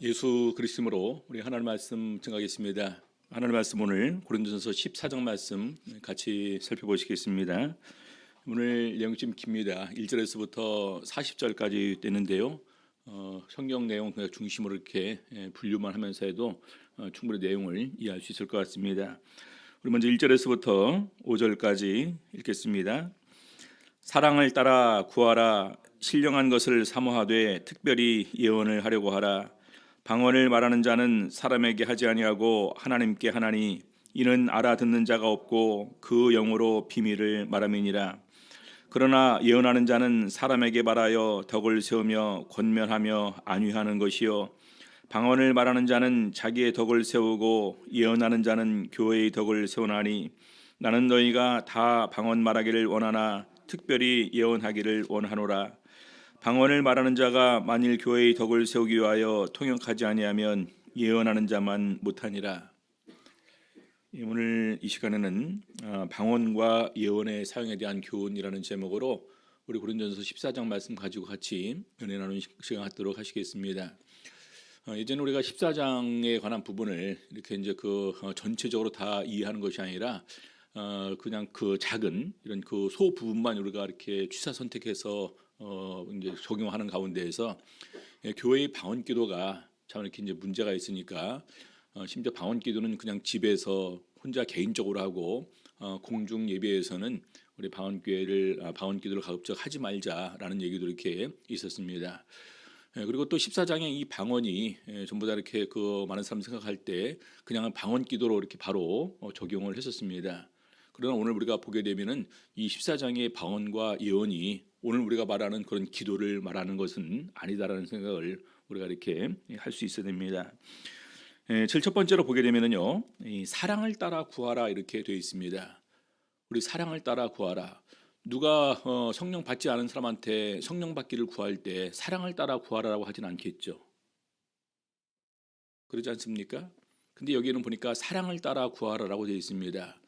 예수 그리스도로 우리 하나님 말씀 증하겠습니다. 하나님 말씀 오늘 고린도전서 14장 말씀 같이 살펴보시겠습니다. 오늘 내용 좀 깁니다. 1절에서부터 40절까지 되는데요. 성경 내용 그냥 중심으로 이렇게 분류만 하면서 해도 충분히 내용을 이해할 수 있을 것 같습니다. 우리 먼저 1절에서부터 5절까지 읽겠습니다. 사랑을 따라 구하라. 신령한 것을 사모하되 특별히 예언을 하려고 하라. 방언을 말하는 자는 사람에게 하지 아니하고 하나님께 하나니 이는 알아듣는 자가 없고 그 영으로 비밀을 말함이니라. 그러나 예언하는 자는 사람에게 말하여 덕을 세우며 권면하며 안위하는 것이요 방언을 말하는 자는 자기의 덕을 세우고 예언하는 자는 교회의 덕을 세우나니 나는 너희가 다 방언 말하기를 원하나 특별히 예언하기를 원하노라. 방언을 말하는 자가 만일 교회의 덕을 세우기 위하여 통역하지 아니하면 예언하는 자만 못하니라. 오늘 이 시간에는 방언과 예언의 사용에 대한 교훈이라는 제목으로 우리 고린도전서 14장 말씀 가지고 같이 은혜 나누는 시간 갖도록 하시겠습니다. 예전에 우리가 14장에 관한 부분을 이렇게 이제 전체적으로 다 이해하는 것이 아니라 그냥 그 작은 이런 그 소 부분만 우리가 이렇게 취사 선택해서 이제 적용하는 가운데에서 교회의 방언 기도가 참 이렇게 이제 문제가 있으니까 심지어 방언 기도는 그냥 집에서 혼자 개인적으로 하고 공중 예배에서는 우리 방언 기도를 가급적 하지 말자라는 얘기도 이렇게 있었습니다. 그리고 또 14장에 이 방언이 전부 다 이렇게 많은 사람 생각할 때 그냥 방언 기도로 이렇게 바로 적용을 했었습니다. 그러나 오늘 우리가 보게 되면은 이 14장의 방언과 예언이 오늘 우리가 말하는 그런 기도를 말하는 것은 아니다라는 생각을 우리가 이렇게 할 수 있어야 됩니다. 제일 첫 번째로 보게 되면은요, 이 사랑을 따라 구하라 이렇게 되어 있습니다. 우리 사랑을 따라 구하라. 누가 성령 받지 않은 사람한테 성령 받기를 구할 때 사랑을 따라 구하라라고 하진 않겠죠. 그러지 않습니까? 근데 여기는 보니까 사랑을 따라 구하라라고 되어 있습니다.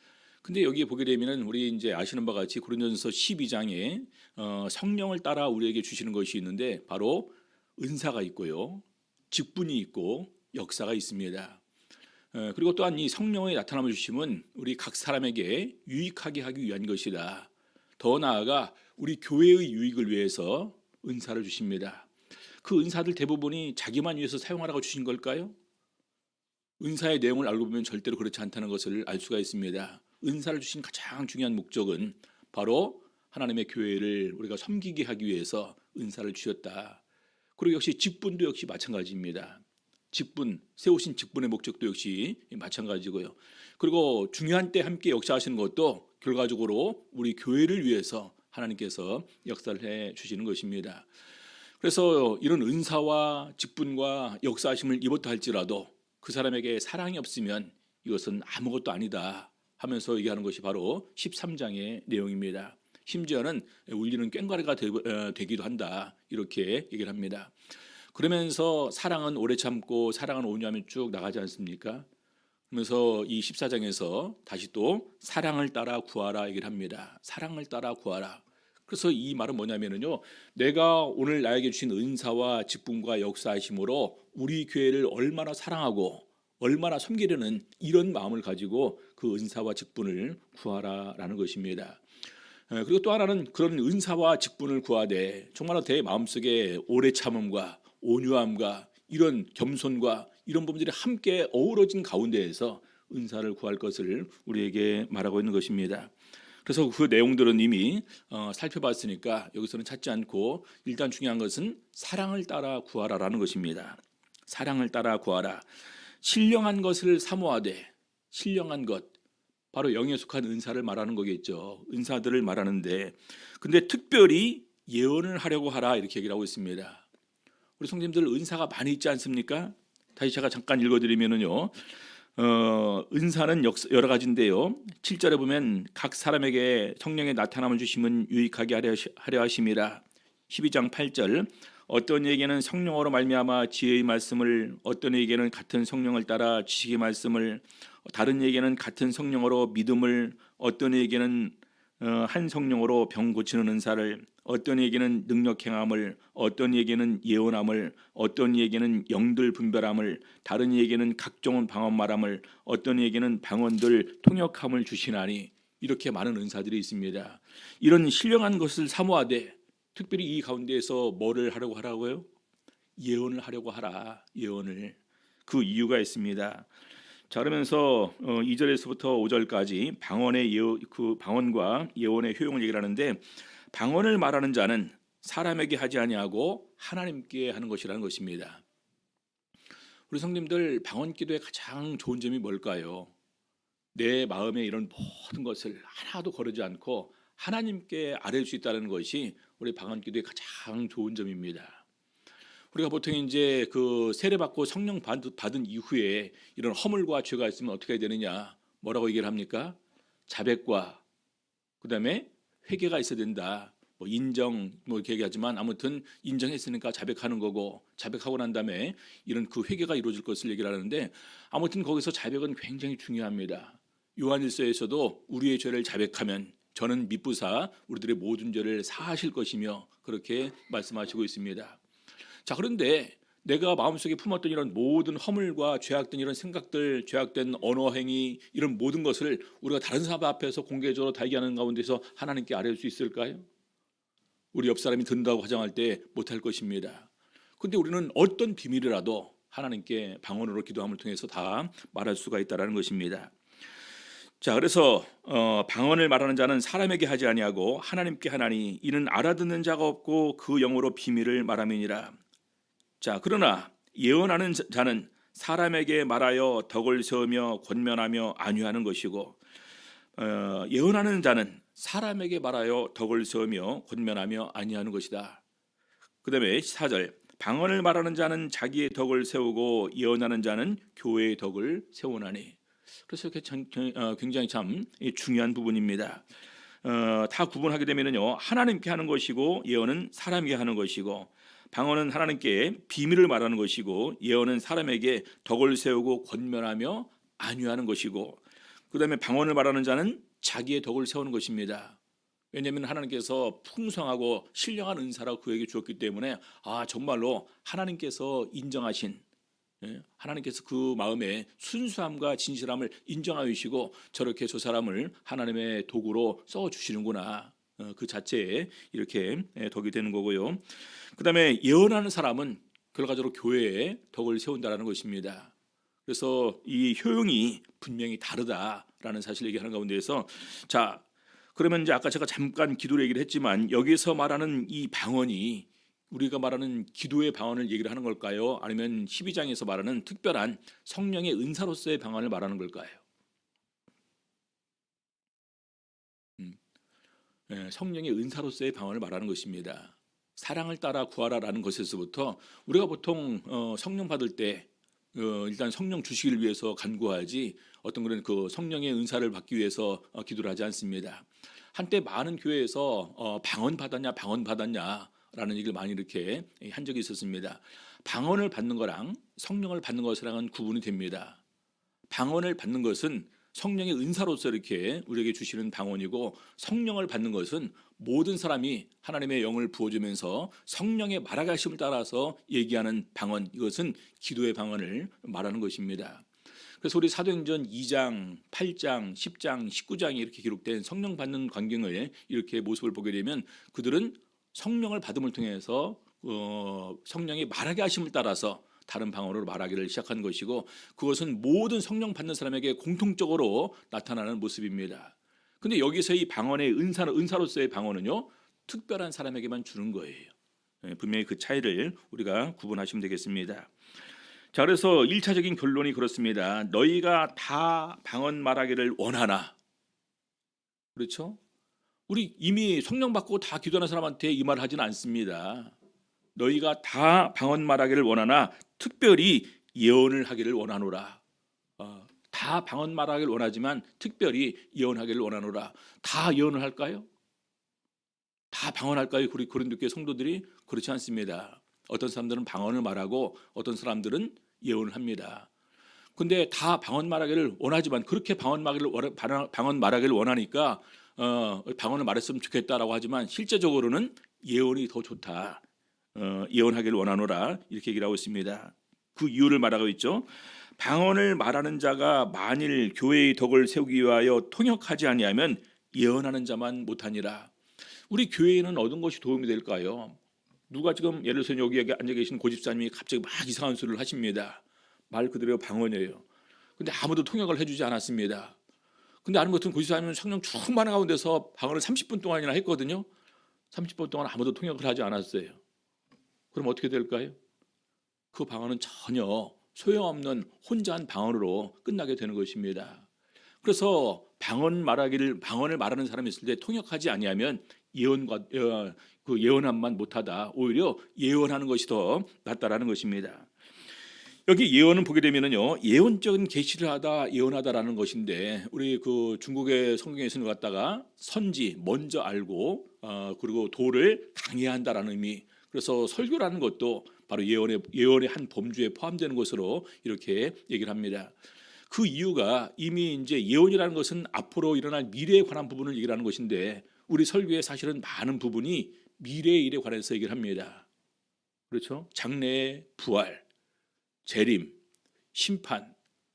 근데 여기 보게 되면은 우리 이제 아시는 바와 같이 고린도전서 12장에 성령을 따라 우리에게 주시는 것이 있는데 바로 은사가 있고요, 직분이 있고 역사가 있습니다. 그리고 또한 이 성령의 나타남을 주심은 우리 각 사람에게 유익하게 하기 위한 것이다. 더 나아가 우리 교회의 유익을 위해서 은사를 주십니다. 그 은사들 대부분이 자기만 위해서 사용하라고 주신 걸까요? 은사의 내용을 알고 보면 절대로 그렇지 않다는 것을 알 수가 있습니다. 은사를 주신 가장 중요한 목적은 바로 하나님의 교회를 우리가 섬기게 하기 위해서 은사를 주셨다. 그리고 역시 직분도 역시 마찬가지입니다. 직분, 세우신 직분의 목적도 역시 마찬가지고요. 그리고 중요한 때 함께 역사하시는 것도 결과적으로 우리 교회를 위해서 하나님께서 역사를 해 주시는 것입니다. 그래서 이런 은사와 직분과 역사하심을 입었다 할지라도 그 사람에게 사랑이 없으면 이것은 아무것도 아니다 하면서 얘기하는 것이 바로 13장의 내용입니다. 심지어는 울리는 꽹과리가 되기도 한다 이렇게 얘기를 합니다. 그러면서 사랑은 오래 참고 사랑은 온유하면 쭉 나가지 않습니까? 그러면서 이 14장에서 다시 또 사랑을 따라 구하라 얘기를 합니다. 사랑을 따라 구하라. 그래서 이 말은 뭐냐면요, 내가 오늘 나에게 주신 은사와 직분과 역사하심으로 우리 교회를 얼마나 사랑하고 얼마나 섬기려는 이런 마음을 가지고 그 은사와 직분을 구하라라는 것입니다. 그리고 또 하나는 그런 은사와 직분을 구하되 정말로 내 마음속에 오래 참음과 온유함과 이런 겸손과 이런 부분들이 함께 어우러진 가운데에서 은사를 구할 것을 우리에게 말하고 있는 것입니다. 그래서 그 내용들은 이미 살펴봤으니까 여기서는 찾지 않고 일단 중요한 것은 사랑을 따라 구하라라는 것입니다. 사랑을 따라 구하라. 신령한 것을 사모하되, 신령한 것 바로 영에 속한 은사를 말하는 거겠죠. 은사들을 말하는데 근데 특별히 예언을 하려고 하라 이렇게 얘기를 하고 있습니다. 우리 성도님들 은사가 많이 있지 않습니까? 다시 제가 잠깐 읽어드리면은요, 은사는 여러 가지인데요, 7절에 보면 각 사람에게 성령의 나타남을 주심은 유익하게 하려 하심이라. 12장 8절 어떤 이에게는 성령으로 말미암아 지혜의 말씀을, 어떤 이에게는 같은 성령을 따라 지식의 말씀을, 다른 이에게는 같은 성령으로 믿음을, 어떤 이에게는 한 성령으로 병 고치는 은사를, 어떤 이에게는 능력 행함을, 어떤 이에게는 예언함을, 어떤 이에게는 영들 분별함을, 다른 이에게는 각종 방언 말함을, 어떤 이에게는 방언들 통역함을 주시나니, 이렇게 많은 은사들이 있습니다. 이런 신령한 것을 사모하되 특별히 이 가운데에서 뭐를 하려고 하라고요? 예언을 하려고 하라. 예언을. 그 이유가 있습니다. 자, 그러면서 2절에서부터 5절까지 그 방언과 예언의 효용을 얘기를 하는데, 방언을 말하는 자는 사람에게 하지 아니하고 하나님께 하는 것이라는 것입니다. 우리 성님들, 방언 기도의 가장 좋은 점이 뭘까요? 내 마음에 이런 모든 것을 하나도 거르지 않고 하나님께 아뢰줄 수 있다는 것이 우리 방언 기도의 가장 좋은 점입니다. 우리가 보통 이제 그 세례 받고 성령 받은 이후에 이런 허물과 죄가 있으면 어떻게 해야 되느냐? 뭐라고 얘기를 합니까? 자백과 그다음에 회개가 있어야 된다. 뭐 인정 뭐 이렇게 얘기하지만 아무튼 인정했으니까 자백하는 거고, 자백하고 난 다음에 이런 그 회개가 이루어질 것을 얘기를 하는데, 아무튼 거기서 자백은 굉장히 중요합니다. 요한일서에서도 우리의 죄를 자백하면 저는 미쁘사 우리들의 모든 죄를 사하실 것이며, 그렇게 말씀하시고 있습니다. 자, 그런데 내가 마음속에 품었던 이런 모든 허물과 죄악된 이런 생각들, 죄악된 언어 행위, 이런 모든 것을 우리가 다른 사람 앞에서 공개적으로 다 얘기하는 가운데서 하나님께 아뢰줄 수 있을까요? 우리 옆 사람이 든다고 화장할 때 못할 것입니다. 그런데 우리는 어떤 비밀이라도 하나님께 방언으로 기도함을 통해서 다 말할 수가 있다는 것입니다. 자, 그래서 방언을 말하는 자는 사람에게 하지 아니하고 하나님께 하나니, 이는 알아듣는 자가 없고 그 영으로 비밀을 말함이니라. 자, 그러나 예언하는 자는 사람에게 말하여 덕을 세우며 권면하며 안위하는 것이고, 예언하는 자는 사람에게 말하여 덕을 세우며 권면하며 안위하는 것이다. 그 다음에 4절, 방언을 말하는 자는 자기의 덕을 세우고 예언하는 자는 교회의 덕을 세우나니. 그래서 굉장히 참 중요한 부분입니다. 다 구분하게 되면요, 하나님께 하는 것이고 예언은 사람에게 하는 것이고, 방언은 하나님께 비밀을 말하는 것이고, 예언은 사람에게 덕을 세우고 권면하며 안위하는 것이고, 그 다음에 방언을 말하는 자는 자기의 덕을 세우는 것입니다. 왜냐하면 하나님께서 풍성하고 신령한 은사라고 그에게 주었기 때문에, 정말로 하나님께서 인정하신, 하나님께서 그 마음의 순수함과 진실함을 인정하시고 저렇게 저 사람을 하나님의 도구로 써주시는구나, 그 자체에 이렇게 덕이 되는 거고요. 그 다음에 예언하는 사람은 결과적으로 교회에 덕을 세운다는 것입니다. 그래서 이 효용이 분명히 다르다라는 사실을 얘기하는 가운데에서, 자, 그러면 이제 아까 제가 잠깐 기도를 얘기를 했지만, 여기서 말하는 이 방언이 우리가 말하는 기도의 방언을 얘기를 하는 걸까요? 아니면 12장에서 말하는 특별한 성령의 은사로서의 방언을 말하는 걸까요? 성령의 은사로서의 방언을 말하는 것입니다. 사랑을 따라 구하라라는 것에서부터 우리가 보통 성령 받을 때 일단 성령 주시기를 위해서 간구하지, 어떤 그런 그 성령의 은사를 받기 위해서 기도를 하지 않습니다. 한때 많은 교회에서 방언 받았냐라는 얘기를 많이 이렇게 한 적이 있었습니다. 방언을 받는 거랑 성령을 받는 것이랑은 구분이 됩니다. 방언을 받는 것은 성령의 은사로서 이렇게 우리에게 주시는 방언이고, 성령을 받는 것은 모든 사람이 하나님의 영을 부어주면서 성령의 말하심을 따라서 얘기하는 방언, 이것은 기도의 방언을 말하는 것입니다. 그래서 우리 사도행전 2장, 8장, 10장, 19장에 이렇게 기록된 성령 받는 광경을 이렇게 모습을 보게 되면, 그들은 성령을 받음을 통해서 성령이 말하게 하심을 따라서 다른 방언으로 말하기를 시작한 것이고, 그것은 모든 성령 받는 사람에게 공통적으로 나타나는 모습입니다. 근데 여기서 이 방언의 은사로서의 방언은요, 특별한 사람에게만 주는 거예요. 분명히 그 차이를 우리가 구분하시면 되겠습니다. 자, 그래서 1차적인 결론이 그렇습니다. 너희가 다 방언 말하기를 원하나. 그렇죠? 우리 이미 성령 받고 다 기도하는 사람한테 이 말을 하지는 않습니다. 너희가 다 방언 말하기를 원하나 특별히 예언을 하기를 원하노라. 다 방언 말하기를 원하지만 특별히 예언하기를 원하노라. 다 예언을 할까요? 다 방언할까요? 우리 고린도교회 성도들이? 그렇지 않습니다. 어떤 사람들은 방언을 말하고 어떤 사람들은 예언을 합니다. 근데 다 방언 말하기를 원하지만, 그렇게 방언 말하기를 원하니까 방언을 말했으면 좋겠다라고 하지만 실제적으로는 예언이 더 좋다. 예언하기를 원하노라 이렇게 얘기를 하고 있습니다. 그 이유를 말하고 있죠. 방언을 말하는 자가 만일 교회의 덕을 세우기 위하여 통역하지 아니하면 예언하는 자만 못하니라. 우리 교회에는 어떤 것이 도움이 될까요? 누가 지금 예를 들어서 여기 앉아 계신 고집사님이 갑자기 막 이상한 소리를 하십니다. 말 그대로 방언이에요. 근데 아무도 통역을 해주지 않았습니다. 근데 아는 같은 고집사님은 성령 충만한 가운데서 방언을 30분 동안이나 했거든요. 30분 동안 아무도 통역을 하지 않았어요. 그럼 어떻게 될까요? 그 방언은 전혀 소용없는 혼자 한 방언으로 끝나게 되는 것입니다. 그래서 방언을 말하는 사람이 있을 때 통역하지 아니하면 그 예언함만 못하다. 오히려 예언하는 것이 더 낫다라는 것입니다. 여기 예언은 보게 되면은요, 예언적인 계시를 하다, 예언하다라는 것인데, 우리 그 중국의 성경에서는 갖다가 선지 먼저 알고, 그리고 도를 강해한다라는 의미. 그래서 설교라는 것도 바로 예언의 한 범주에 포함되는 것으로 이렇게 얘기를 합니다. 그 이유가 이미 이제 예언이라는 것은 앞으로 일어날 미래에 관한 부분을 얘기하는 것인데, 우리 설교에 사실은 많은 부분이 미래의 일에 관해서 얘기를 합니다. 그렇죠? 장래의 부활, 재림, 심판,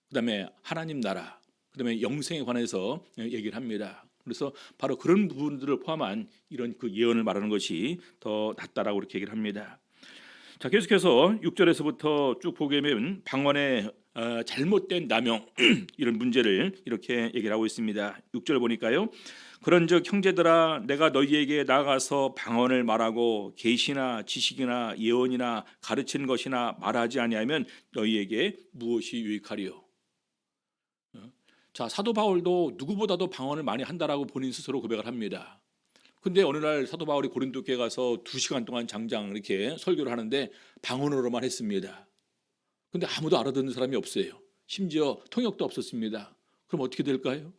그다음에 하나님 나라, 그다음에 영생에 관해서 얘기를 합니다. 그래서 바로 그런 부분들을 포함한 이런 그 예언을 말하는 것이 더 낫다라고 이렇게 얘기를 합니다. 자, 계속해서 6절에서부터 쭉 보게 되면 방언의 잘못된 남용 이런 문제를 이렇게 얘기를 하고 있습니다. 6절 보니까요. 그런즉 형제들아 내가 너희에게 나가서 방언을 말하고 계시나 지식이나 예언이나 가르치는 것이나 말하지 아니하면 너희에게 무엇이 유익하리요. 자, 사도 바울도 누구보다도 방언을 많이 한다라고 본인 스스로 고백을 합니다. 근데 어느 날 사도 바울이 고린도 교회 가서 2시간 동안 장장 이렇게 설교를 하는데 방언으로만 했습니다. 근데 아무도 알아듣는 사람이 없어요. 심지어 통역도 없었습니다. 그럼 어떻게 될까요?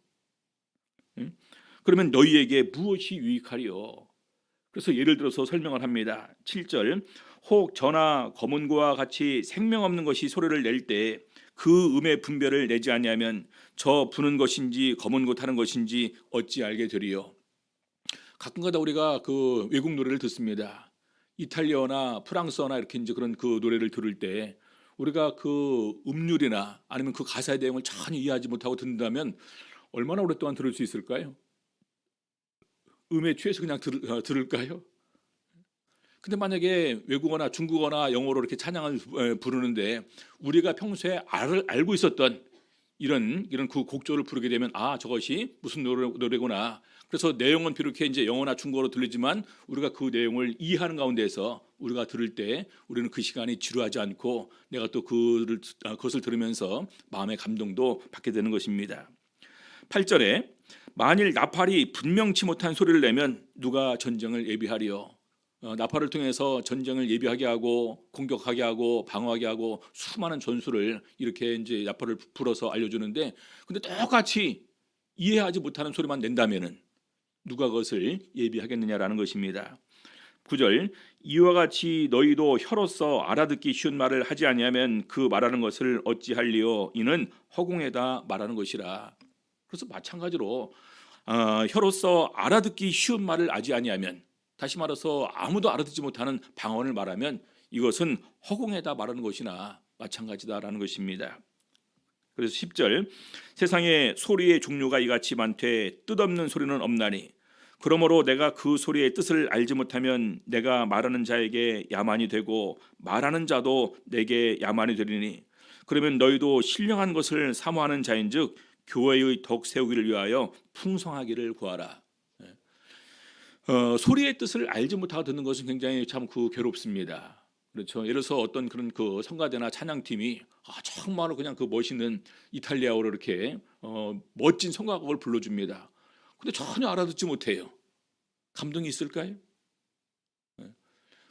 그러면 너희에게 무엇이 유익하리요? 그래서 예를 들어서 설명을 합니다. 7절 혹 저나 검은고와 같이 생명 없는 것이 소리를 낼 때 그 음의 분별을 내지 아니하면 저 부는 것인지 검은고 타는 것인지 어찌 알게 되리요? 가끔가다 우리가 그 외국 노래를 듣습니다. 이탈리아나 프랑스어나 이렇게 이제 그런 그 노래를 들을 때 우리가 그 음률이나 아니면 그 가사의 내용을 전혀 이해하지 못하고 듣는다면 얼마나 오랫동안 들을 수 있을까요? 음에 취해서 그냥 들을까요? 근데 만약에 외국어나 중국어나 영어로 이렇게 찬양을 부르는데 우리가 평소에 알고 있었던 이런 그 곡조를 부르게 되면 아, 저것이 무슨 노래구나. 그래서 내용은 비록 이제 영어나 중국어로 들리지만 우리가 그 내용을 이해하는 가운데서 우리가 들을 때 우리는 그 시간이 지루하지 않고 내가 또 그것을 들으면서 마음의 감동도 받게 되는 것입니다. 8절에 만일 나팔이 분명치 못한 소리를 내면 누가 전쟁을 예비하리요? 나팔을 통해서 전쟁을 예비하게 하고 공격하게 하고 방어하게 하고 수많은 전술을 이렇게 이제 나팔을 불어서 알려주는데, 근데 똑같이 이해하지 못하는 소리만 낸다면은 누가 그것을 예비하겠느냐라는 것입니다. 9절 이와 같이 너희도 혀로서 알아듣기 쉬운 말을 하지 아니하면 그 말하는 것을 어찌할리요? 이는 허공에다 말하는 것이라. 그래서 마찬가지로 혀로서 알아듣기 쉬운 말을 하지 아니하면, 다시 말해서 아무도 알아듣지 못하는 방언을 말하면 이것은 허공에다 말하는 것이나 마찬가지다라는 것입니다. 그래서 10절 세상에 소리의 종류가 이같이 많되 뜻없는 소리는 없나니 그러므로 내가 그 소리의 뜻을 알지 못하면 내가 말하는 자에게 야만이 되고 말하는 자도 내게 야만이 되리니 그러면 너희도 신령한 것을 사모하는 자인즉 교회의 덕 세우기를 위하여 풍성하기를 구하라. 소리의 뜻을 알지 못하고 듣는 것은 굉장히 참 괴롭습니다. 그렇죠. 예를 들어서 어떤 그런 그 성가대나 찬양팀이 정말로 그냥 그 멋있는 이탈리아어로 이렇게 멋진 성가곡을 불러줍니다. 근데 전혀 알아듣지 못해요. 감동이 있을까요?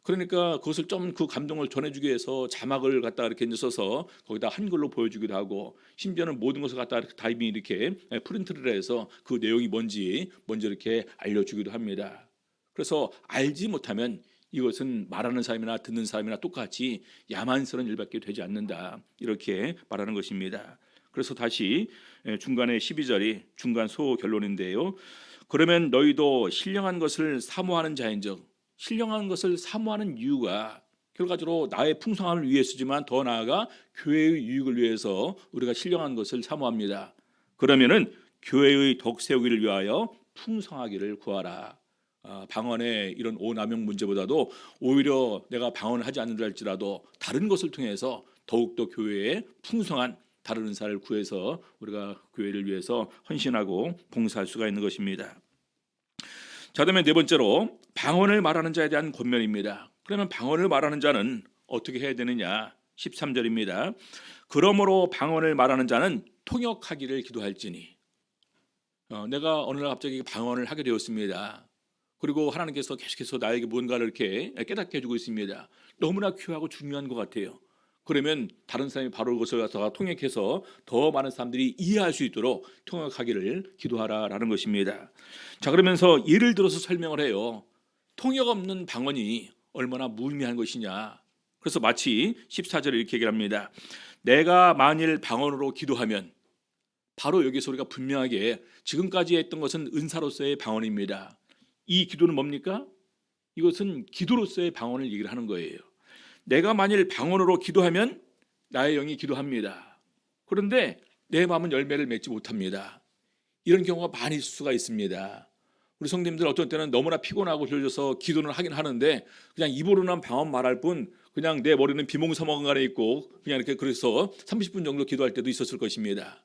그러니까 그것을 좀 그 감동을 전해주기 위해서 자막을 갖다 이렇게 써서 거기다 한글로 보여주기도 하고, 심지어는 모든 것을 갖다 다 이미 이렇게 프린트를 해서 그 내용이 뭔지 먼저 이렇게 알려주기도 합니다. 그래서 알지 못하면 이것은 말하는 사람이나 듣는 사람이나 똑같이 야만스러운 일밖에 되지 않는다, 이렇게 말하는 것입니다. 그래서 다시 중간에 12절이 중간 소 결론인데요. 그러면 너희도 신령한 것을 사모하는 자인즉, 신령한 것을 사모하는 이유가 결과적으로 나의 풍성함을 위해서지만 더 나아가 교회의 유익을 위해서 우리가 신령한 것을 사모합니다. 그러면은 교회의 덕 세우기를 위하여 풍성하기를 구하라. 방언의 이런 오남용 문제보다도 오히려 내가 방언을 하지 않는다 할지라도 다른 것을 통해서 더욱더 교회에 풍성한 다른 은사를 구해서 우리가 교회를 위해서 헌신하고 봉사할 수가 있는 것입니다. 자, 그다음에 네 번째로 방언을 말하는 자에 대한 권면입니다. 그러면 방언을 말하는 자는 어떻게 해야 되느냐? 13절입니다. 그러므로 방언을 말하는 자는 통역하기를 기도할지니. 내가 어느 날 갑자기 방언을 하게 되었습니다. 그리고 하나님께서 계속해서 나에게 뭔가를 이렇게 깨닫게 해주고 있습니다. 너무나 귀하고 중요한 것 같아요. 그러면 다른 사람이 바로 그것을 갖다가 통역해서 더 많은 사람들이 이해할 수 있도록 통역하기를 기도하라라는 것입니다. 자, 그러면서 예를 들어서 설명을 해요. 통역 없는 방언이 얼마나 무의미한 것이냐. 그래서 마치 14절에 이렇게 얘기를 합니다. 내가 만일 방언으로 기도하면, 바로 여기서 우리가 분명하게 지금까지 했던 것은 은사로서의 방언입니다. 이 기도는 뭡니까? 이것은 기도로서의 방언을 얘기를 하는 거예요. 내가 만일 방언으로 기도하면 나의 영이 기도합니다. 그런데 내 마음은 열매를 맺지 못합니다. 이런 경우가 많이 있을 수가 있습니다. 우리 성도님들 어떤 때는 너무나 피곤하고 힘들어서 기도는 하긴 하는데 그냥 입으로는 방언 말할 뿐 그냥 내 머리는 비몽사몽 안에 있고 그냥 이렇게 그래서 30분 정도 기도할 때도 있었을 것입니다.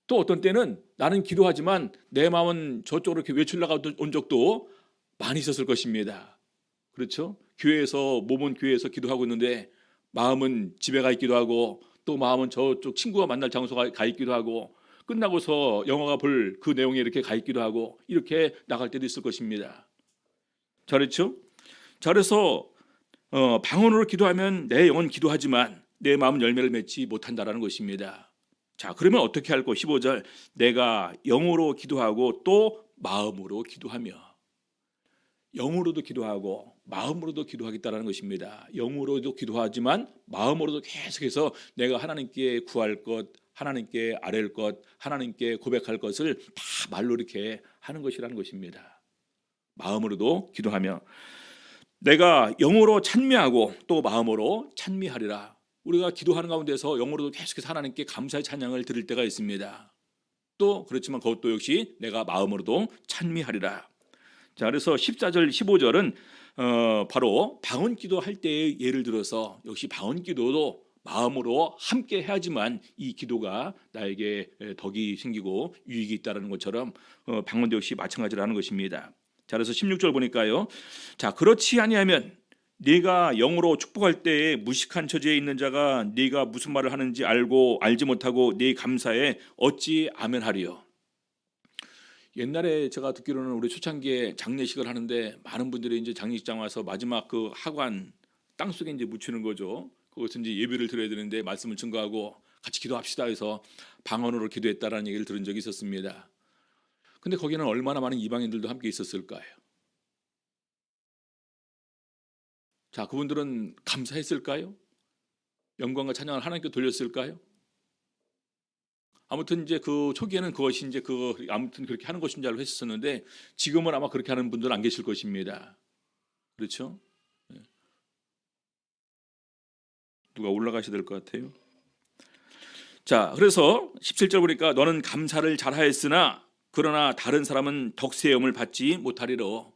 또 어떤 때는 나는 기도하지만 내 마음은 저쪽으로 이렇게 외출나가 온 적도 많이 있었을 것입니다. 그렇죠? 교회에서 몸은 교회에서 기도하고 있는데 마음은 집에 가 있기도 하고 또 마음은 저쪽 친구가 만날 장소가 가 있기도 하고 끝나고서 영화가 볼 그 내용에 이렇게 가 있기도 하고 이렇게 나갈 때도 있을 것입니다. 그렇죠? 자, 그래서 방언으로 기도하면 내 영은 기도하지만 내 마음은 열매를 맺지 못한다라는 것입니다. 자, 그러면 어떻게 할 거? 15절 내가 영으로 기도하고 또 마음으로 기도하며. 영으로도 기도하고 마음으로도 기도하겠다라는 것입니다. 영으로도 기도하지만 마음으로도 계속해서 내가 하나님께 구할 것, 하나님께 아뢰을 것, 하나님께 고백할 것을 다 말로 이렇게 하는 것이라는 것입니다. 마음으로도 기도하며 내가 영으로 찬미하고 또 마음으로 찬미하리라. 우리가 기도하는 가운데서 영으로도 계속해서 하나님께 감사의 찬양을 드릴 때가 있습니다. 또 그렇지만 그것도 역시 내가 마음으로도 찬미하리라. 자, 그래서 14절 15절은 바로 방언 기도할 때의 예를 들어서 역시 방언 기도도 마음으로 함께 해야지만 이 기도가 나에게 덕이 생기고 유익이 있다는 것처럼 방언도 역시 마찬가지라는 것입니다. 자, 그래서 16절 보니까요. 자, 그렇지 아니하면 네가 영으로 축복할 때에 무식한 처지에 있는 자가 네가 무슨 말을 하는지 알지 못하고 네 감사에 어찌 아멘하리요. 옛날에 제가 듣기로는 우리 초창기에 장례식을 하는데 많은 분들이 이제 장례식장 와서 마지막 그 하관 땅 속에 이제 묻히는 거죠. 그것은 이제 예배를 드려야 되는데 말씀을 증거하고 같이 기도합시다 해서 방언으로 기도했다라는 얘기를 들은 적이 있었습니다. 근데 거기는 얼마나 많은 이방인들도 함께 있었을까요? 자, 그분들은 감사했을까요? 영광과 찬양을 하나님께 돌렸을까요? 아무튼 이제 그 초기에는 그것이 이제 아무튼 그렇게 하는 것인 줄 알고 했었는데 지금은 아마 그렇게 하는 분들은 안 계실 것입니다. 그렇죠? 누가 올라가셔야 될 것 같아요. 자, 그래서 17절 보니까 너는 감사를 잘하였으나 그러나 다른 사람은 덕세움을 받지 못하리로.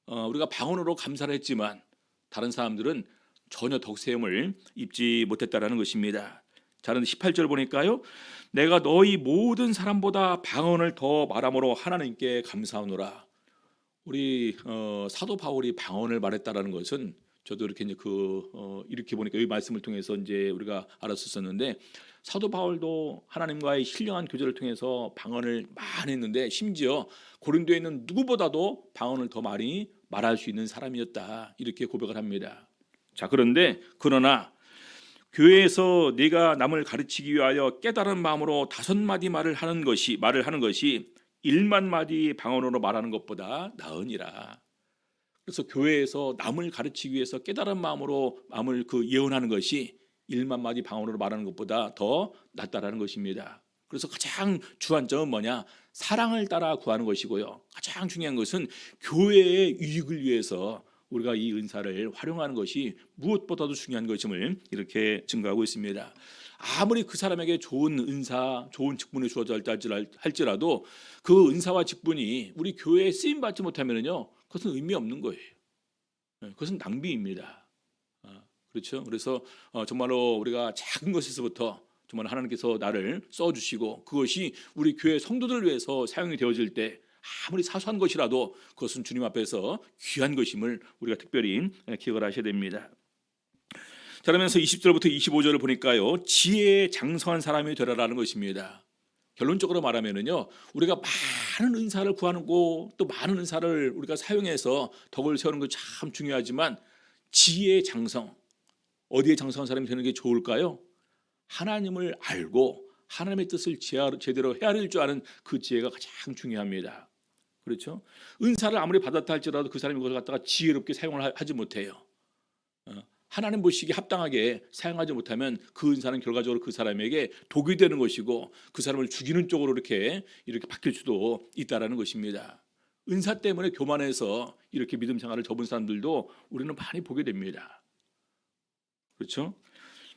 우리가 방언으로 감사를 했지만 다른 사람들은 전혀 덕세움을 입지 못했다라는 것입니다. 자, 18절 보니까요. 내가 너희 모든 사람보다 방언을 더 말함으로 하나님께 감사하노라. 우리 사도 바울이 방언을 말했다라는 것은 저도 이렇게 이제 이렇게 보니까 이 말씀을 통해서 이제 우리가 알았었는데 사도 바울도 하나님과의 신령한 교제를 통해서 방언을 많이 했는데 심지어 고린도에 있는 누구보다도 방언을 더 많이 말할 수 있는 사람이었다 이렇게 고백을 합니다. 자, 그러나 교회에서 네가 남을 가르치기 위하여 깨달은 마음으로 5마디 말을 하는 것이 1만 마디 방언으로 말하는 것보다 나으니라. 그래서 교회에서 남을 가르치기 위해서 깨달은 마음으로 마음을 예언하는 것이 1만 마디 방언으로 말하는 것보다 더 낫다라는 것입니다. 그래서 가장 주안점은 뭐냐? 사랑을 따라 구하는 것이고요. 가장 중요한 것은 교회의 유익을 위해서 우리가 이 은사를 활용하는 것이 무엇보다도 중요한 것임을 이렇게 증거하고 있습니다. 아무리 그 사람에게 좋은 은사, 좋은 직분이 주어졌다 할지라도 그 은사와 직분이 우리 교회에 쓰임 받지 못하면요, 그것은 의미 없는 거예요. 그것은 낭비입니다. 그렇죠? 그래서 정말로 우리가 작은 것에서부터 정말 하나님께서 나를 써주시고 그것이 우리 교회 성도들을 위해서 사용이 되어질 때 아무리 사소한 것이라도 그것은 주님 앞에서 귀한 것임을 우리가 특별히 기억을 하셔야 됩니다. 자, 그러면서 20절부터 25절을 보니까요, 지혜에 장성한 사람이 되라라는 것입니다. 결론적으로 말하면은요, 우리가 많은 은사를 구하는 거, 또 많은 은사를 우리가 사용해서 덕을 세우는 거 참 중요하지만 지혜의 장성, 어디에 장성한 사람이 되는 게 좋을까요? 하나님을 알고 하나님의 뜻을 제대로 헤아릴 줄 아는 그 지혜가 가장 중요합니다. 그렇죠? 은사를 아무리 받았다 할지라도 그 사람이 그걸 갖다가 지혜롭게 사용을 하지 못해요. 하나님 보시기에 합당하게 사용하지 못하면 그 은사는 결과적으로 그 사람에게 독이 되는 것이고 그 사람을 죽이는 쪽으로 이렇게 바뀔 수도 있다라는 것입니다. 은사 때문에 교만해서 이렇게 믿음 생활을 접은 사람들도 우리는 많이 보게 됩니다. 그렇죠?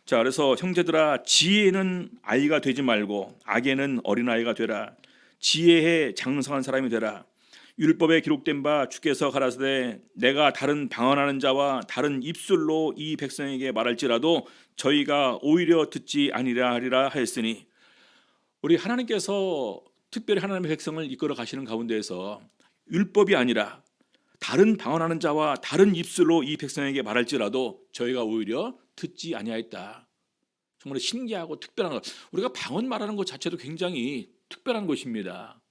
자, 그래서 형제들아, 지혜는 아이가 되지 말고 악에는 어린아이가 되라. 지혜에 장성한 사람이 되라. 율법에 기록된 바 주께서 가라사대 내가 다른 방언하는 자와 다른 입술로 이 백성에게 말할지라도 저희가 오히려 듣지 아니라 하리라 하였으니, 우리 하나님께서 특별히 하나님의 백성을 이끌어 가시는 가운데에서 율법이 아니라 다른 방언하는 자와 다른 입술로 이 백성에게 말할지라도 저희가 오히려 듣지 아니하였다. 정말 신기하고 특별한 것. 우리가 방언 말하는 것 자체도 굉장히 특별한 것입니다.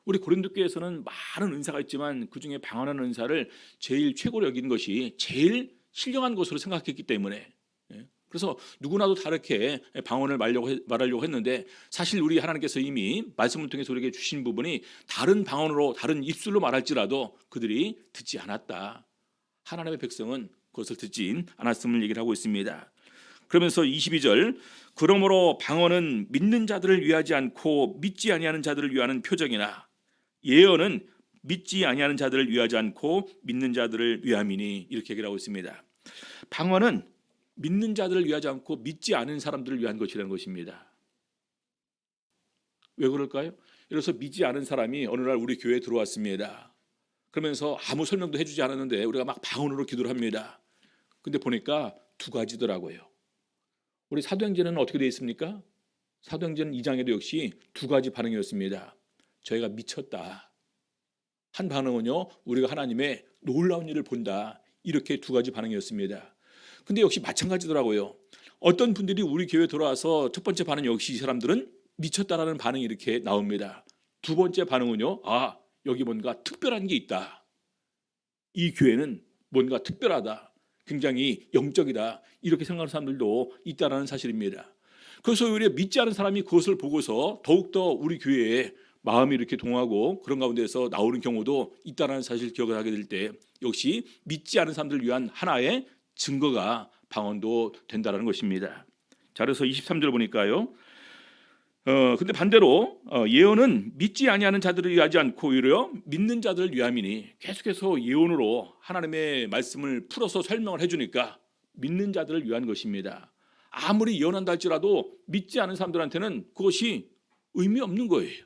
우리 고린도 교회에서는 많은 은사가 있지만 그 중에 방언하는 은사를 제일 최고로 여기는 것이 제일 신령한 것으로 생각했기 때문에, 그래서 누구나도 다르게 방언을 말하려고 했는데 사실 우리 하나님께서 이미 말씀을 통해서 우리에게 주신 부분이 다른 방언으로 다른 입술로 말할지라도 그들이 듣지 않았다. 하나님의 백성은 그것을 듣지 않았음을 얘기를 하고 있습니다. 그러면서 22절, 그러므로 방언은 믿는 자들을 위하지 않고 믿지 아니하는 자들을 위하는 표적이나 예언은 믿지 아니하는 자들을 위하지 않고 믿는 자들을 위함이니, 이렇게 얘기를 하고 있습니다. 방언은 믿는 자들을 위하지 않고 믿지 않은 사람들을 위한 것이라는 것입니다. 왜 그럴까요? 예를 들어서 믿지 않은 사람이 어느 날 우리 교회에 들어왔습니다. 그러면서 아무 설명도 해주지 않았는데 우리가 막 방언으로 기도를 합니다. 근데 보니까 두 가지더라고요. 우리 사도행전은 어떻게 되어 있습니까? 사도행전 2장에도 역시 두 가지 반응이었습니다. 저희가 미쳤다. 한 반응은요, 우리가 하나님의 놀라운 일을 본다. 이렇게 두 가지 반응이었습니다. 근데 역시 마찬가지더라고요. 어떤 분들이 우리 교회에 들어와서 첫 번째 반응 역시 이 사람들은 미쳤다라는 반응이 이렇게 나옵니다. 두 번째 반응은요, 여기 뭔가 특별한 게 있다. 이 교회는 뭔가 특별하다. 굉장히 영적이다. 이렇게 생각하는 사람들도 있다는 사실입니다. 그래서 오히려 믿지 않은 사람이 그것을 보고서 더욱더 우리 교회에 마음이 이렇게 동하고 그런 가운데서 나오는 경우도 있다는 사실 기억을 하게 될 때 역시 믿지 않은 사람들을 위한 하나의 증거가 방언도 된다는 것입니다. 자, 그래서 23절 보니까요. 근데 반대로 예언은 믿지 아니하는 자들을 위하지 않고 오히려 믿는 자들을 위함이니, 계속해서 예언으로 하나님의 말씀을 풀어서 설명을 해주니까 믿는 자들을 위한 것입니다. 아무리 예언한다 할지라도 믿지 않은 사람들한테는 그것이 의미 없는 거예요.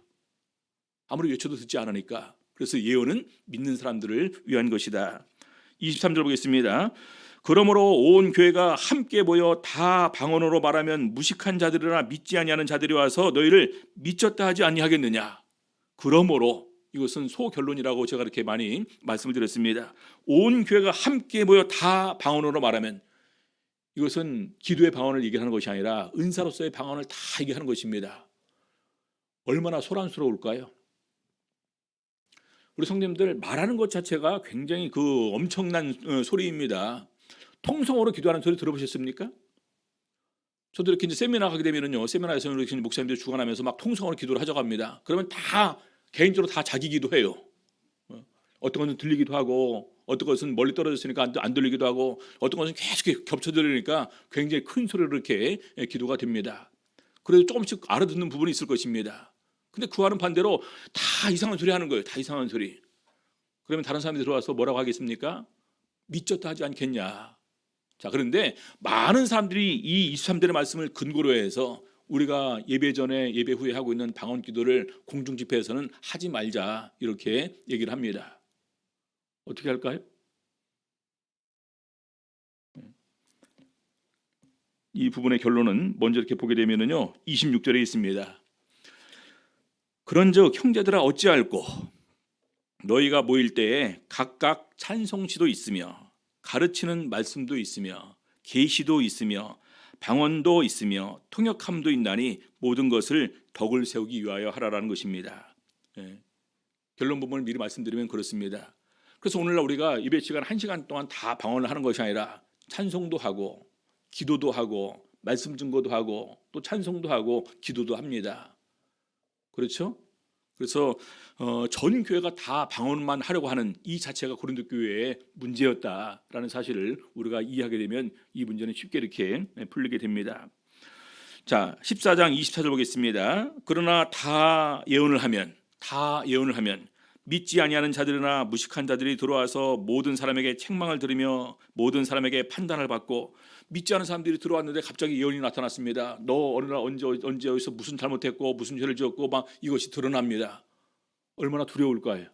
아무리 외쳐도 듣지 않으니까. 그래서 예언은 믿는 사람들을 위한 것이다. 23절 보겠습니다. 그러므로 온 교회가 함께 모여 다 방언으로 말하면 무식한 자들이나 믿지 아니하는 자들이 와서 너희를 미쳤다 하지 아니하겠느냐. 그러므로, 이것은 소결론이라고 제가 이렇게 많이 말씀을 드렸습니다. 온 교회가 함께 모여 다 방언으로 말하면, 이것은 기도의 방언을 얘기하는 것이 아니라 은사로서의 방언을 다 얘기하는 것입니다. 얼마나 소란스러울까요? 우리 성도님들, 말하는 것 자체가 굉장히 그 엄청난 소리입니다. 통성으로 기도하는 소리 들어보셨습니까? 저도 이렇게 이제 세미나 가게 되면은요, 세미나에서 이렇게 목사님들 주관하면서 막 통성으로 기도를 하자고합니다. 그러면 다 개인적으로 다 자기 기도해요. 어떤 것은 들리기도 하고, 어떤 것은 멀리 떨어졌으니까 안 들리기도 하고, 어떤 것은 계속 겹쳐 들으니까 굉장히 큰 소리로 이렇게 기도가 됩니다. 그래도 조금씩 알아듣는 부분이 있을 것입니다. 근데 그와는 반대로 다 이상한 소리 하는 거예요. 다 이상한 소리. 그러면 다른 사람이 들어와서 뭐라고 하겠습니까? 믿졌다 하지 않겠냐. 자, 그런데 많은 사람들이 이 23절의 말씀을 근거로 해서 우리가 예배 전에 예배 후에 하고 있는 방언 기도를 공중 집회에서는 하지 말자 이렇게 얘기를 합니다. 어떻게 할까요? 이 부분의 결론은 먼저 이렇게 보게 되면요, 26절에 있습니다. 그런즉 형제들아 어찌할꼬 너희가 모일 때에 각각 찬송시도 있으며 가르치는 말씀도 있으며 계시도 있으며 방언도 있으며 통역함도 있나니 모든 것을 덕을 세우기 위하여 하라라는 것입니다. 결론 부분을 미리 말씀드리면 그렇습니다. 그래서 오늘날 우리가 예배 시간 1시간 동안 다 방언을 하는 것이 아니라 찬송도 하고 기도도 하고 말씀 증거도 하고 또 찬송도 하고 기도도 합니다. 그렇죠? 그래서 전 교회가 다 방언만 하려고 하는 이 자체가 고린도 교회의 문제였다라는 사실을 우리가 이해하게 되면 이 문제는 쉽게 이렇게 풀리게 됩니다. 자, 14장 24절 보겠습니다. 그러나 다 예언을 하면 믿지 아니하는 자들이나 무식한 자들이 들어와서 모든 사람에게 책망을 들으며 모든 사람에게 판단을 받고, 믿지 않은 사람들이 들어왔는데 갑자기 예언이 나타났습니다. 너 어느 날 언제 어디서 무슨 잘못했고 무슨 죄를 지었고 막 이것이 드러납니다. 얼마나 두려울까요?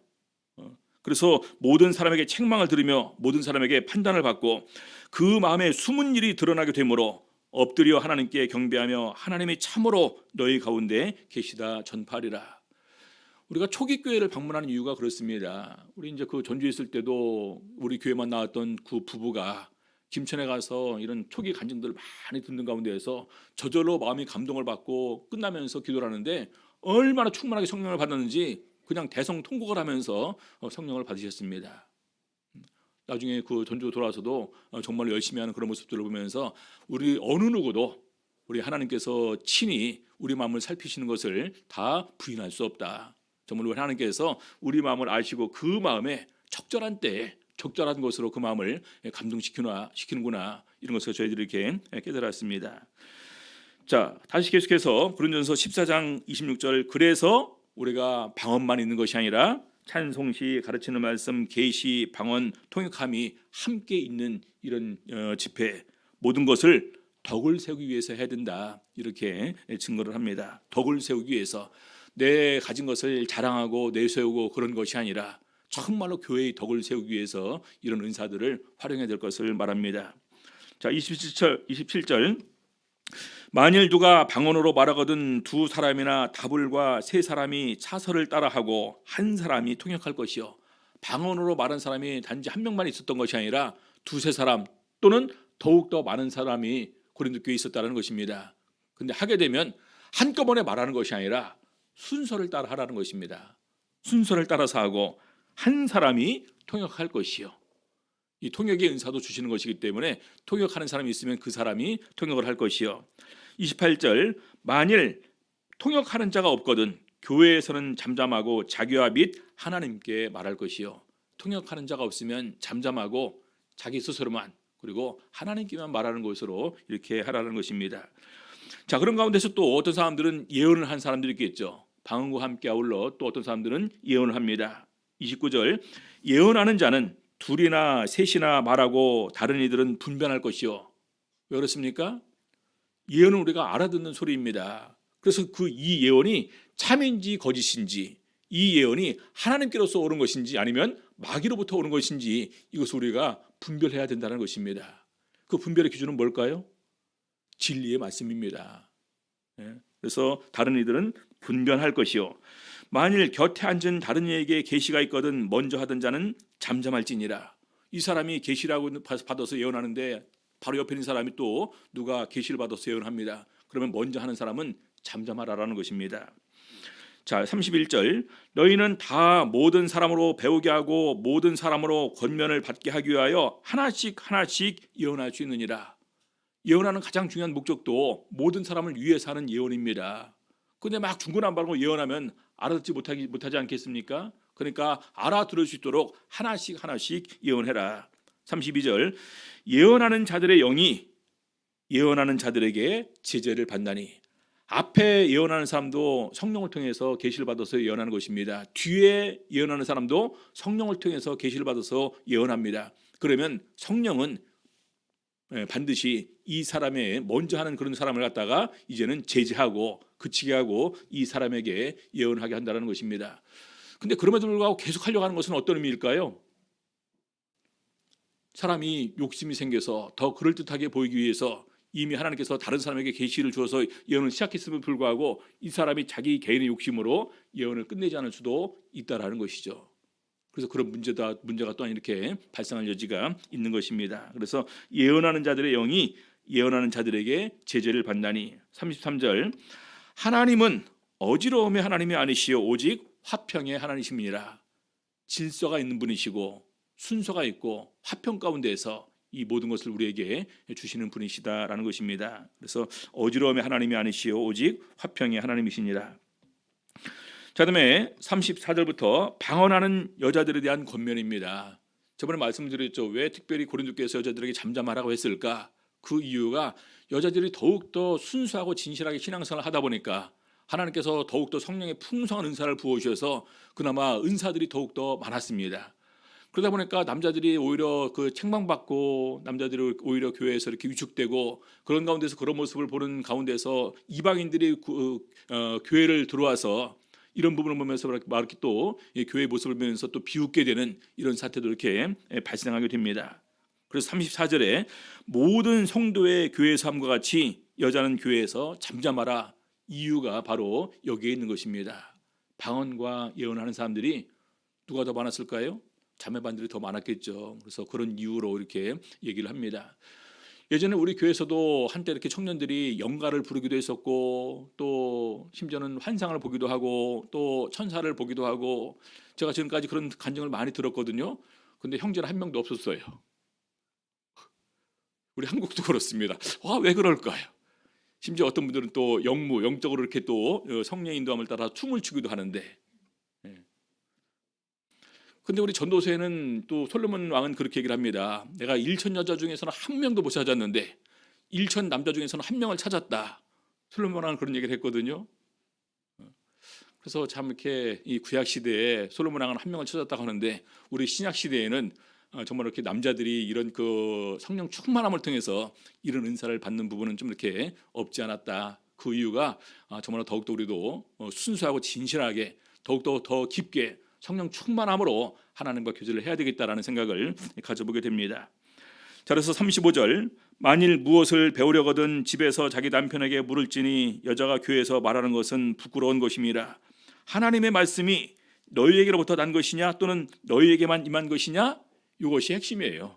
그래서 모든 사람에게 책망을 들으며 모든 사람에게 판단을 받고 그 마음에 숨은 일이 드러나게 되므로 엎드려 하나님께 경배하며 하나님이 참으로 너희 가운데 계시다 전파하리라. 우리가 초기 교회를 방문하는 이유가 그렇습니다. 우리 이제 그 전주에 있을 때도 우리 교회만 나왔던 그 부부가 김천에 가서 이런 초기 간증들을 많이 듣는 가운데에서 저절로 마음이 감동을 받고 끝나면서 기도를 하는데 얼마나 충만하게 성령을 받았는지 그냥 대성통곡을 하면서 성령을 받으셨습니다. 나중에 그 전주 돌아와서도 정말 열심히 하는 그런 모습들을 보면서 우리 어느 누구도 우리 하나님께서 친히 우리 마음을 살피시는 것을 다 부인할 수 없다. 정말 우리 하나님께서 우리 마음을 아시고 그 마음에 적절한 때에 적절한 것으로 그 마음을 감동시키는구나, 이런 것을 저희들이 이렇게 깨달았습니다. 자, 다시 계속해서 고린도전서 14장 26절, 그래서 우리가 방언만 있는 것이 아니라 찬송시, 가르치는 말씀, 계시, 방언, 통역함이 함께 있는 이런 집회, 모든 것을 덕을 세우기 위해서 해야 된다, 이렇게 증거를 합니다. 덕을 세우기 위해서, 내 가진 것을 자랑하고 내세우고 그런 것이 아니라 정말로 교회의 덕을 세우기 위해서 이런 은사들을 활용해야 될 것을 말합니다. 자, 27절 만일 누가 방언으로 말하거든 두 사람이나 다불과 세 사람이 차서를 따라하고 한 사람이 통역할 것이요. 방언으로 말한 사람이 단지 한 명만 있었던 것이 아니라 두세 사람 또는 더욱더 많은 사람이 고린도 교회에 있었다는 것입니다. 근데 하게 되면 한꺼번에 말하는 것이 아니라 순서를 따라 하라는 것입니다. 순서를 따라서 하고 한 사람이 통역할 것이요. 이 통역의 은사도 주시는 것이기 때문에 통역하는 사람이 있으면 그 사람이 통역을 할 것이요. 28절 만일 통역하는 자가 없거든 교회에서는 잠잠하고 자기와 및 하나님께 말할 것이요. 통역하는 자가 없으면 잠잠하고 자기 스스로만, 그리고 하나님께만 말하는 것으로 이렇게 하라는 것입니다. 자, 그런 가운데서 또 어떤 사람들은 예언을 한 사람들이 있겠죠. 방언과 함께 아울러 또 어떤 사람들은 예언을 합니다. 29절 예언하는 자는 둘이나 셋이나 말하고 다른 이들은 분변할 것이요. 왜 그렇습니까? 예언은 우리가 알아듣는 소리입니다. 그래서 이 예언이 참인지 거짓인지, 이 예언이 하나님께로서 오는 것인지 아니면 마귀로부터 오는 것인지, 이것을 우리가 분별해야 된다는 것입니다. 그 분별의 기준은 뭘까요? 진리의 말씀입니다. 그래서 다른 이들은 분변할 것이요. 만일 곁에 앉은 다른 이에게 계시가 있거든 먼저 하던 자는 잠잠할지니라. 이 사람이 계시라고 받아서 예언하는데 바로 옆에 있는 사람이 또 누가 계시를 받아서 예언합니다. 그러면 먼저 하는 사람은 잠잠하라라는 것입니다. 자, 31절 너희는 다 모든 사람으로 배우게 하고 모든 사람으로 권면을 받게 하기 위하여 하나씩 예언할 수 있느니라. 예언하는 가장 중요한 목적도 모든 사람을 위해서 하는 예언입니다. 근데 막 중구난방으로 예언하면 알아듣지 못하지 않겠습니까? 그러니까 알아들을 수 있도록 하나씩 예언해라. 32절 예언하는 자들의 영이 예언하는 자들에게 제재를 받나니 앞에 예언하는 사람도 성령을 통해서 계시를 받아서 예언하는 것입니다. 뒤에 예언하는 사람도 성령을 통해서 계시를 받아서 예언합니다. 그러면 성령은 반드시 이 사람의 먼저 하는 그런 사람을 갖다가 이제는 제지하고 그치게 하고 이 사람에게 예언하게 한다는 것입니다. 근데 그럼에도 불구하고 계속 하려고 하는 것은 어떤 의미일까요? 사람이 욕심이 생겨서 더 그럴듯하게 보이기 위해서 이미 하나님께서 다른 사람에게 계시를 주어서 예언을 시작했음에도 불구하고 이 사람이 자기 개인의 욕심으로 예언을 끝내지 않을 수도 있다라는 것이죠. 그래서 그런 문제가 또한 이렇게 발생할 여지가 있는 것입니다. 그래서 예언하는 자들의 영이 예언하는 자들에게 제재를 받나니 33절 하나님은 어지러움의 하나님이 아니시요 오직 화평의 하나님이시니라. 질서가 있는 분이시고 순서가 있고 화평 가운데에서 이 모든 것을 우리에게 주시는 분이시다라는 것입니다. 그래서 어지러움의 하나님이 아니시요 오직 화평의 하나님이시니라. 자, 그다음에 34절부터 방언하는 여자들에 대한 권면입니다. 저번에 말씀드렸죠. 왜 특별히 고린도 교회에서 여자들에게 잠잠하라고 했을까? 그 이유가 여자들이 더욱더 순수하고 진실하게 신앙생활을 하다 보니까 하나님께서 더욱더 성령의 풍성한 은사를 부어주셔서 그나마 은사들이 더욱더 많았습니다. 그러다 보니까 남자들이 오히려 그 책망받고 남자들이 오히려 교회에서 이렇게 위축되고 그런 가운데서 그런 모습을 보는 가운데서 이방인들이 교회를 들어와서 이런 부분을 보면서 이렇게 또 교회의 모습을 보면서 또 비웃게 되는 이런 사태도 이렇게 발생하게 됩니다. 그래서 34절에 모든 성도의 교회 삶과 같이 여자는 교회에서 잠잠하라. 이유가 바로 여기에 있는 것입니다. 방언과 예언하는 사람들이 누가 더 많았을까요? 자매반들이 더 많았겠죠. 그래서 그런 이유로 이렇게 얘기를 합니다. 예전에 우리 교회에서도 한때 이렇게 청년들이 영가를 부르기도 했었고 또 심지어는 환상을 보기도 하고 또 천사를 보기도 하고 제가 지금까지 그런 간증을 많이 들었거든요. 근데 형제는 한 명도 없었어요. 우리 한국도 그렇습니다. 왜 그럴까요? 심지어 어떤 분들은 또 영적으로 이렇게 또 성령 인도함을 따라 춤을 추기도 하는데 근데 우리 전도서에는 또 솔로몬 왕은 그렇게 얘기를 합니다. 내가 1천 여자 중에서는 한 명도 못 찾았는데 1천 남자 중에서는 한 명을 찾았다. 솔로몬 왕은 그런 얘기를 했거든요. 그래서 참 이렇게 이 구약 시대에 솔로몬 왕은 한 명을 찾았다고 하는데 우리 신약 시대에는 정말 이렇게 남자들이 이런 그 성령 충만함을 통해서 이런 은사를 받는 부분은 좀 이렇게 없지 않았다. 그 이유가 정말 더욱더 우리도 순수하고 진실하게 더욱더 더 깊게 성령 충만함으로 하나님과 교제를 해야 되겠다라는 생각을 가져보게 됩니다. 자, 그래서 35절 만일 무엇을 배우려거든 집에서 자기 남편에게 물을지니 여자가 교회에서 말하는 것은 부끄러운 것임이라. 하나님의 말씀이 너희에게로부터 난 것이냐 또는 너희에게만 임한 것이냐 이것이 핵심이에요.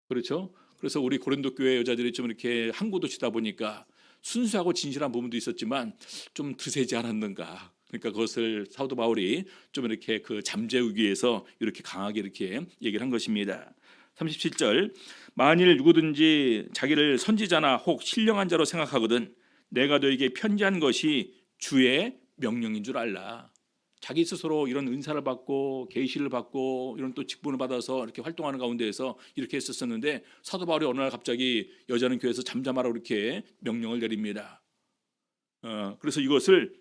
그렇죠? 그래서 우리 고린도 교회 여자들이 좀 이렇게 항구도 치다 보니까 순수하고 진실한 부분도 있었지만 좀 드세지 않았는가. 그러니까 그것을 사도 바울이 좀 이렇게 그 잠재우기 위해서 이렇게 강하게 이렇게 얘기를 한 것입니다. 37절 만일 누구든지 자기를 선지자나 혹 신령한 자로 생각하거든 내가 너에게 편지한 것이 주의 명령인 줄 알라. 자기 스스로 이런 은사를 받고 계시를 받고 이런 또 직분을 받아서 이렇게 활동하는 가운데에서 이렇게 했었는데 사도 바울이 어느 날 갑자기 여자는 교회에서 잠잠하라고 이렇게 명령을 내립니다. 그래서 이것을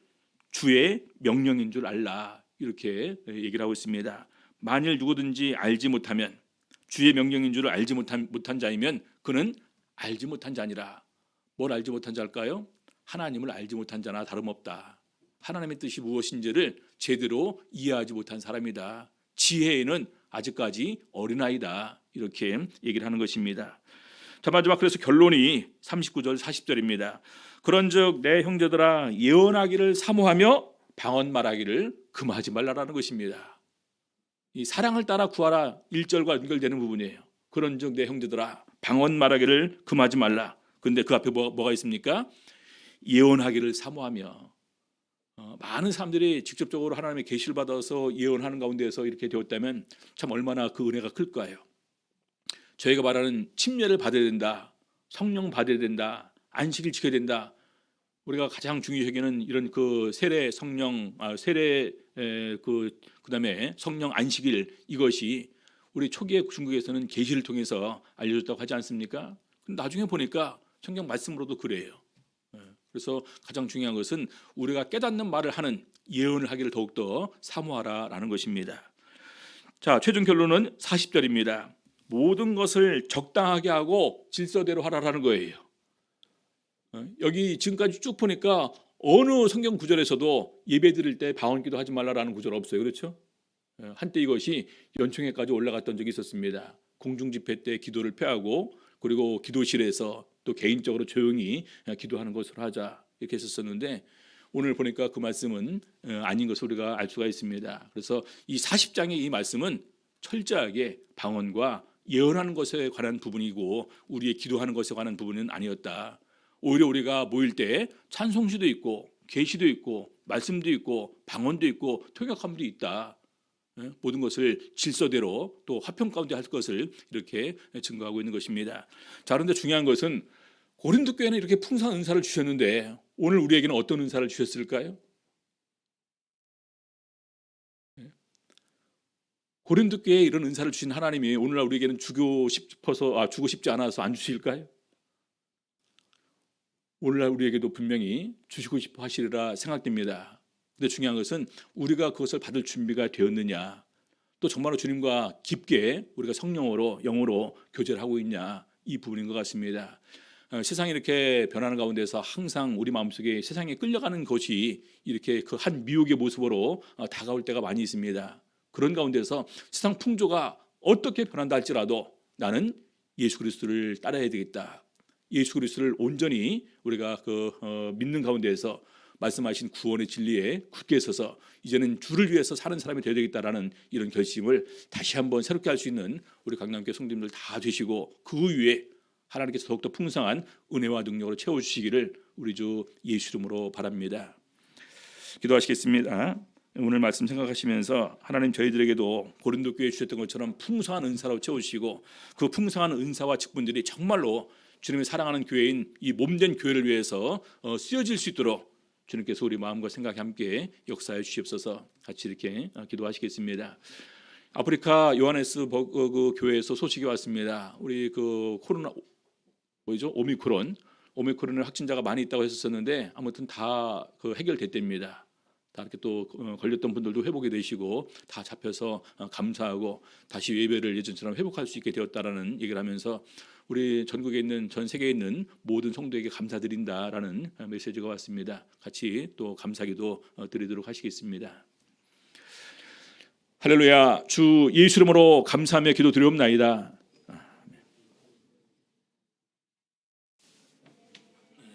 주의 명령인 줄 알라 이렇게 얘기를 하고 있습니다. 만일 누구든지 알지 못하면 주의 명령인 줄을 알지 못한 자이면 그는 알지 못한 자니라. 뭘 알지 못한 자일까요? 하나님을 알지 못한 자나 다름없다. 하나님의 뜻이 무엇인지를 제대로 이해하지 못한 사람이다. 지혜에는 아직까지 어린아이다. 이렇게 얘기를 하는 것입니다. 자, 마지막 그래서 결론이 39절 40절입니다. 그런즉 내 형제들아 예언하기를 사모하며 방언 말하기를 금하지 말라라는 것입니다. 이 사랑을 따라 구하라 1절과 연결되는 부분이에요. 그런즉 내 형제들아 방언 말하기를 금하지 말라. 그런데 그 앞에 뭐가 있습니까? 예언하기를 사모하며 많은 사람들이 직접적으로 하나님의 계시를 받아서 예언하는 가운데서 이렇게 되었다면 참 얼마나 그 은혜가 클까요? 저희가 말하는 침례를 받아야 된다, 성령 받아야 된다, 안식일 지켜야 된다. 우리가 가장 중요시 여기는 이런 그 세례 성령, 그다음에 성령 안식일 이것이 우리 초기의 중국에서는 계시를 통해서 알려줬다고 하지 않습니까? 근데 나중에 보니까 성경 말씀으로도 그래요. 그래서 가장 중요한 것은 우리가 깨닫는 말을 하는 예언을 하기를 더욱더 사모하라라는 것입니다. 자, 최종 결론은 40절입니다. 모든 것을 적당하게 하고 질서대로 하라라는 거예요. 여기 지금까지 쭉 보니까 어느 성경 구절에서도 예배 드릴 때 방언기도 하지 말라라는 구절 없어요. 그렇죠? 한때 이것이 연총회까지 올라갔던 적이 있었습니다. 공중집회 때 기도를 폐하고 그리고 기도실에서 또 개인적으로 조용히 기도하는 것으로 하자 이렇게 했었는데 오늘 보니까 그 말씀은 아닌 것을 우리가 알 수가 있습니다. 그래서 이 40장의 이 말씀은 철저하게 방언과 예언하는 것에 관한 부분이고 우리의 기도하는 것에 관한 부분은 아니었다. 오히려 우리가 모일 때 찬송시도 있고 계시도 있고 말씀도 있고 방언도 있고 통역함도 있다. 모든 것을 질서대로 또 화평 가운데 할 것을 이렇게 증거하고 있는 것입니다. 자, 그런데 중요한 것은 고린도 교회는 이렇게 풍성한 은사를 주셨는데 오늘 우리에게는 어떤 은사를 주셨을까요? 고린도 교회에 이런 은사를 주신 하나님이 오늘날 우리에게는 주고 싶지 않아서 안 주실까요? 오늘날 우리에게도 분명히 주시고 싶어 하시리라 생각됩니다. 근데 중요한 것은 우리가 그것을 받을 준비가 되었느냐, 또 정말로 주님과 깊게 우리가 성령으로 영으로 교제를 하고 있냐, 이 부분인 것 같습니다. 세상이 이렇게 변하는 가운데서 항상 우리 마음속에 세상에 끌려가는 것이 이렇게 그 한 미혹의 모습으로 다가올 때가 많이 있습니다. 그런 가운데서 세상 풍조가 어떻게 변한다 할지라도 나는 예수 그리스도를 따라야 되겠다. 예수 그리스도를 온전히 우리가 믿는 가운데에서 말씀하신 구원의 진리에 굳게 서서 이제는 주를 위해서 사는 사람이 되어야 되겠다라는 이런 결심을 다시 한번 새롭게 할 수 있는 우리 강남교회 성도님들 다 되시고 그 위에 하나님께서 더욱더 풍성한 은혜와 능력으로 채워주시기를 우리 주 예수 이름으로 바랍니다. 기도하시겠습니다. 오늘 말씀 생각하시면서 하나님 저희들에게도 고린도 교회에 주셨던 것처럼 풍성한 은사로 채우시고 그 풍성한 은사와 직분들이 정말로 주님의 사랑하는 교회인 이 몸된 교회를 위해서 쓰여질 수 있도록 주님께서 우리 마음과 생각에 함께 역사해 주시옵소서. 같이 이렇게 기도하시겠습니다. 아프리카 요하네스버그 교회에서 소식이 왔습니다. 우리 그 코로나 오미크론의 확진자가 많이 있다고 했었는데 아무튼 다 해결됐답니다. 다 이렇게 또 걸렸던 분들도 회복이 되시고 다 잡혀서 감사하고 다시 예배를 예전처럼 회복할 수 있게 되었다라는 얘기를 하면서 우리 전국에 있는 전 세계에 있는 모든 성도에게 감사드린다라는 메시지가 왔습니다. 같이 또 감사기도 드리도록 하시겠습니다. 할렐루야. 주 예수 이름으로 감사하며 기도드리옵나이다.